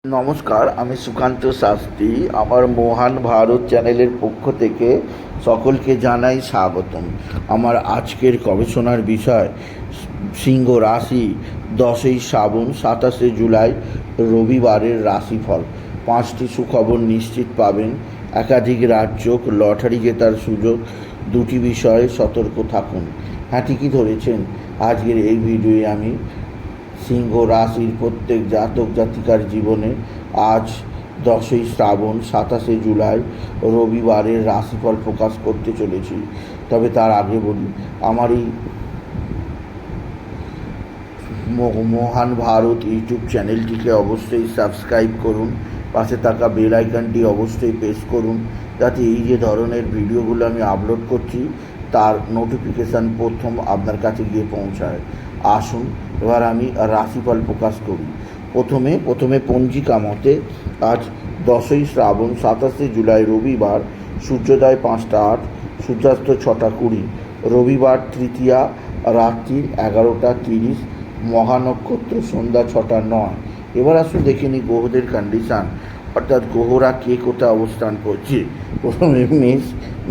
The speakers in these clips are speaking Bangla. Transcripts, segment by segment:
নমস্কার, আমি সুকান্ত শাস্ত্রী। আমার মহান ভারত চ্যানেলের পক্ষ থেকে সকলকে জানাই স্বাগতম। আমার আজকের গবেষণার বিষয় সিংহ রাশি 10ই শ্রাবণ 27শে জুলাই রবিবারের রাশিফল। 5টি সুখবর নিশ্চিত পাবেন, একাধিক রাজ্য, লটারি জেতার সুযোগ। 2টি বিষয়ে সতর্ক থাকুন। হ্যাঁ, ঠিকই ধরেছেন। আজকের এই ভিডিওয়ে আমি সিংহ রাশির প্রত্যেক জাতক জাতিকার জীবনে আজ 10ই শ্রাবণ 27শে জুলাই রবিবারের রাশিফল প্রকাশ করতে চলেছি। তবে তার আগে বলি, আমার এই মহান ভারত ইউটিউব চ্যানেলটিকে অবশ্যই সাবস্ক্রাইব করুন। পাশে থাকা বেল আইকনটি অবশ্যই প্রেস করুন, যাতে এই যে ধরনের ভিডিওগুলো আমি আপলোড করছি তার নোটিফিকেশান প্রথম আপনার কাছে গিয়ে পৌঁছায়। আসুন এবার আমি রাশিফল প্রকাশ করি। প্রথমে পঞ্জিকা মতে আজ 10ই শ্রাবণ 27শে জুলাই রবিবার, সূর্যোদয় 5টা 8, সূর্যাস্ত 6টা 20, রবিবার তৃতীয়া রাত্রি 11টা 30, মহানক্ষত্র সন্ধ্যা 6টা 9। এবার আসুন দেখে নিই গ্রহদের কন্ডিশান, অর্থাৎ গ্রহরা কে কোথায় অবস্থান করছে। প্রথমে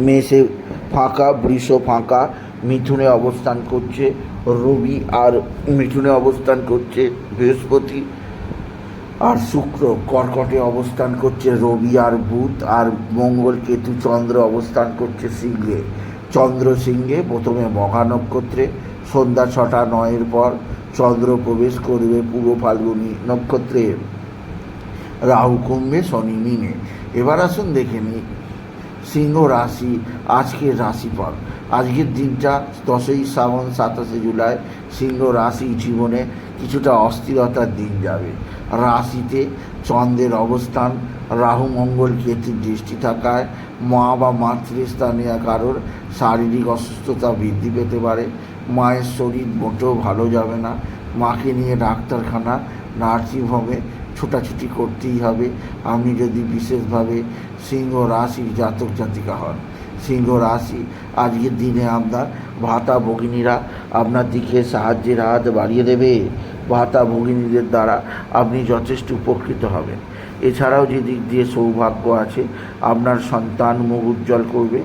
মেষে ফাঁকা, বৃষ ফাঁকা, মিথুনে অবস্থান করছে রবি, আর মিথুনে অবস্থান করছে বৃহস্পতি, আর শুক্র কর্কটে অবস্থান করছে রবি আর বুধ, আর মঙ্গল কেতু চন্দ্র অবস্থান করছে সিংহে। চন্দ্র সিংহে প্রথমে মঘা নক্ষত্রে, সন্ধ্যা 6টা 9-এর পর চন্দ্র প্রবেশ করবে পূর্ব ফাল্গুনী নক্ষত্রে, রাহু কুম্ভে, শনি মীনে। এবার আসুন দেখে নিই সিংহ রাশি আজকের রাশিফল। আজকের দিনটা 10ই শ্রাবণ 27শে জুলাই সিংহ রাশি জীবনে কিছুটা অস্থিরতার দিন যাবে। রাশিতে চন্দ্রের অবস্থান, রাহু মঙ্গল কেতুর দৃষ্টি থাকায় মা বা মাতৃস্থানীয় কারোর শারীরিক অসুস্থতা বৃদ্ধি পেতে পারে। মায়ের শরীর মোটেও ভালো যাবে না। মাকে নিয়ে ডাক্তারখানা, নার্সিংহোমে ছোটাছুটি করতেই হবে আপনি যদি বিশেষভাবে সিংহ রাশির জাতক জাতিকা হন। সিংহ রাশি আজকের দিনে আপনার ভাতা ভগিনীরা আপনার দিকে সাহায্যের হাত বাড়িয়ে দেবে। ভাতা ভগিনীদের দ্বারা আপনি যথেষ্ট উপকৃত হবেন। এছাড়াও যে দিক দিয়ে সৌভাগ্য আছে, আপনার সন্তান মুখ উজ্জ্বল করবে।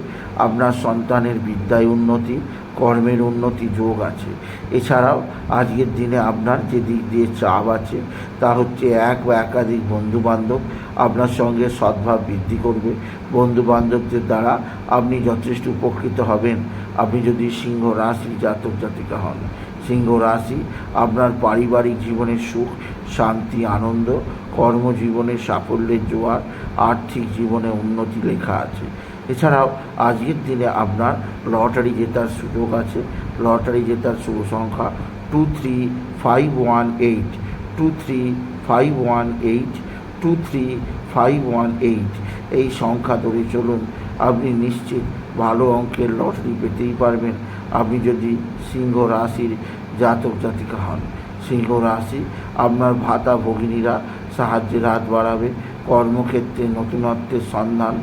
আপনার সন্তানের বিদ্যায় উন্নতি, কর্মের উন্নতি যোগ আছে। এছাড়াও আজকের দিনে আপনার যে দিক দিয়ে চাপ আছে তা হচ্ছে এক বা একাধিক বন্ধুবান্ধব আপনার সঙ্গে সদ্ভাব বৃদ্ধি করবে। বন্ধুবান্ধবদের দ্বারা আপনি যথেষ্ট উপকৃত হবেন আপনি যদি সিংহ রাশির জাতক জাতিকা হন। সিংহ রাশি আপনার পারিবারিক জীবনের সুখ, শান্তি, আনন্দ, কর্মজীবনে সাফল্যের জোয়ার, আর্থিক জীবনে উন্নতি লেখা আছে। এছাড়াও আজকের দিনে আপনার লটারি জেতার সুযোগ আছে। লটারি জেতার শুভ সংখ্যা 23518, 23518, 23518। এই সংখ্যা ধরে চলুন, আপনি নিশ্চিত ভালো অঙ্কের লটারি পেতেই পারবেন আপনি যদি সিংহ রাশির জাতক জাতিকা হন। সিংহ রাশি আপনার ভাতা ভগিনীরা সাহায্যের হাত বাড়াবে। কর্মক্ষেত্রে নতুনত্বের সন্ধান,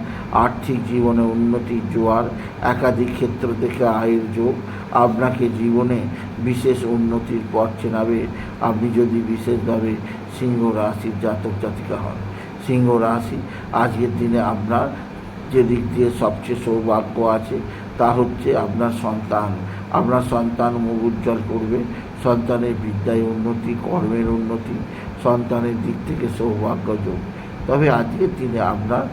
আর্থিক জীবনে উন্নতির জোয়ার, একাধিক ক্ষেত্র থেকে আয়ের যোগ আপনাকে জীবনে বিশেষ উন্নতির পথ চেনাবে আপনি যদি বিশেষভাবে সিংহ রাশির জাতক জাতিকা হন। সিংহ রাশি আজকের দিনে আপনার যে দিক দিয়ে সবচেয়ে সৌভাগ্য আছে তা হচ্ছে আপনার সন্তান। আপনার সন্তান মুখ উজ্জ্বল করবে। সন্তানের বিদ্যায় উন্নতি, কর্মের উন্নতি, সন্তানের দিক থেকে সৌভাগ্য যোগ। তবে আজকের দিনে আপনার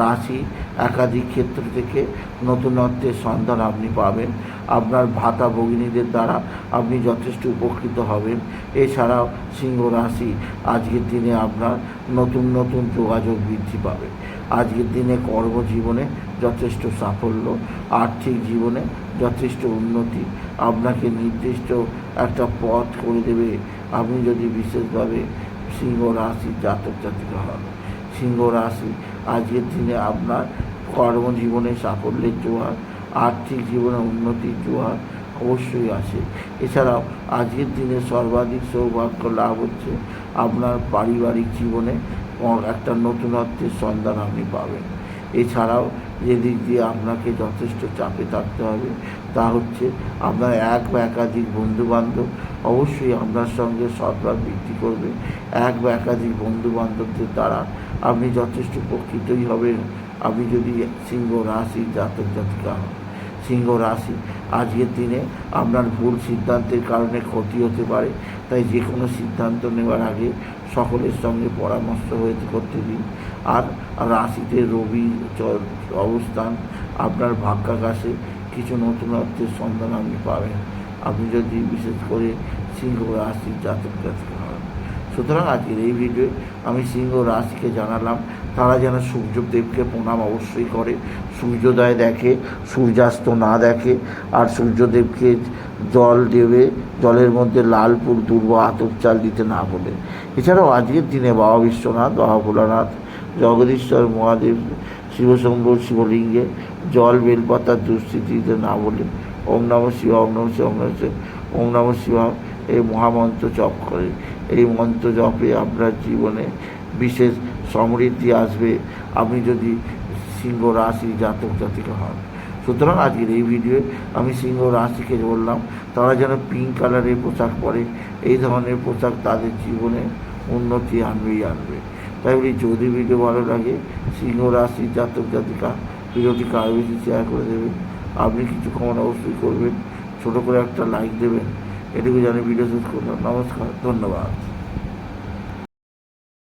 রাশি একাধিক ক্ষেত্র থেকে নতুনত্বের সন্ধান আপনি পাবেন। আপনার ভাতা ভগিনীদের দ্বারা আপনি যথেষ্ট উপকৃত হবেন। এছাড়াও সিংহ রাশি আজকের দিনে আপনার নতুন নতুন যোগাযোগ বৃদ্ধি পাবে। আজকের দিনে কর্মজীবনে যথেষ্ট সাফল্য, আর্থিক জীবনে যথেষ্ট উন্নতি আপনাকে নির্দিষ্ট একটা পথ করে দেবে আপনি যদি বিশেষভাবে সিংহ রাশির জাতক জাতিকা হন। সিংহ রাশি আজকের দিনে আপনার কর্মজীবনে সাফল্যের জোয়ার, আর্থিক জীবনে উন্নতির জোয়ার অবশ্যই আসে। এছাড়াও আজকের দিনে সর্বাধিক সৌভাগ্য লাভ হচ্ছে আপনার পারিবারিক জীবনে একটা নতুনত্বের সন্ধান আপনি পাবেন। এছাড়াও যে দিক দিয়ে আপনাকে যথেষ্ট চাপে থাকতে হবে তা হচ্ছে আপনার এক বা একাধিক বন্ধুবান্ধব অবশ্যই আপনার সঙ্গে সদ্ভাব বৃদ্ধি করবে। এক বা একাধিক বন্ধু বান্ধবদের দ্বারা আপনি যথেষ্ট উপকৃতই হবেন আপনি যদি সিংহ রাশি জাতক জাতিকা হন। সিংহ রাশি, আজকের দিনে আপনার ভুল সিদ্ধান্তের কারণে ক্ষতি হতে পারে, তাই যে কোনো সিদ্ধান্ত নেওয়ার আগে সকলের সঙ্গে পরামর্শ করতে দিন। আর রাশিতে রবি অবস্থান আপনার ভাগ্যাকাশে কিছু নতুনত্বের সন্ধান আপনি পাবেন আপনি যদি বিশেষ করে সিংহ রাশির জাতক জাতিকা হন। সুতরাং আজকের এই ভিডিওয়ে আমি সিংহ রাশিকে জানালাম তারা যেন সূর্যদেবকে প্রণাম অবশ্যই করে, সূর্যোদয় দেখে, সূর্যাস্ত না দেখে, আর সূর্যদেবকে জল দেবে, জলের মধ্যে লাল ফুল দুর্বা আতপ চাল দিতে না বলে। এছাড়াও আজকের দিনে বাবা বিশ্বনাথ, বাবা ভোলানাথ, জগদীশ্বর মহাদেব, শিবশম্ভু শিবলিঙ্গে জল বেলপাতার দুস্থিতি দিতে না বলে ওম নম শিবা, ওম নম শিবা, ওম নম শিবা, ওম নম শিবা এই মহামন্ত্র জপ করে। এই মন্ত্র জপে আপনার জীবনে বিশেষ সমৃদ্ধি আসবে আপনি যদি সিংহ রাশি জাতক জাতিকা হন। সুতরাং আজকের এই ভিডিওয়ে আমি সিংহ রাশিকে বললাম তারা যেন পিঙ্ক কালারের পোশাক পরে। এই ধরনের পোশাক তাদের জীবনে উন্নতি আনবে। তাই বলি যদি ভিডিও ভালো লাগে সিংহ রাশি জাতক জাতিকা ভিডিওটি কারো বেশি শেয়ার করে দেবেন। আপনি কিছু কমেন্ট অবশ্যই করবেন, ছোটো করে একটা লাইক দেবেন। এটুকু জানি ভিডিও শেষ করলাম। নমস্কার, ধন্যবাদ।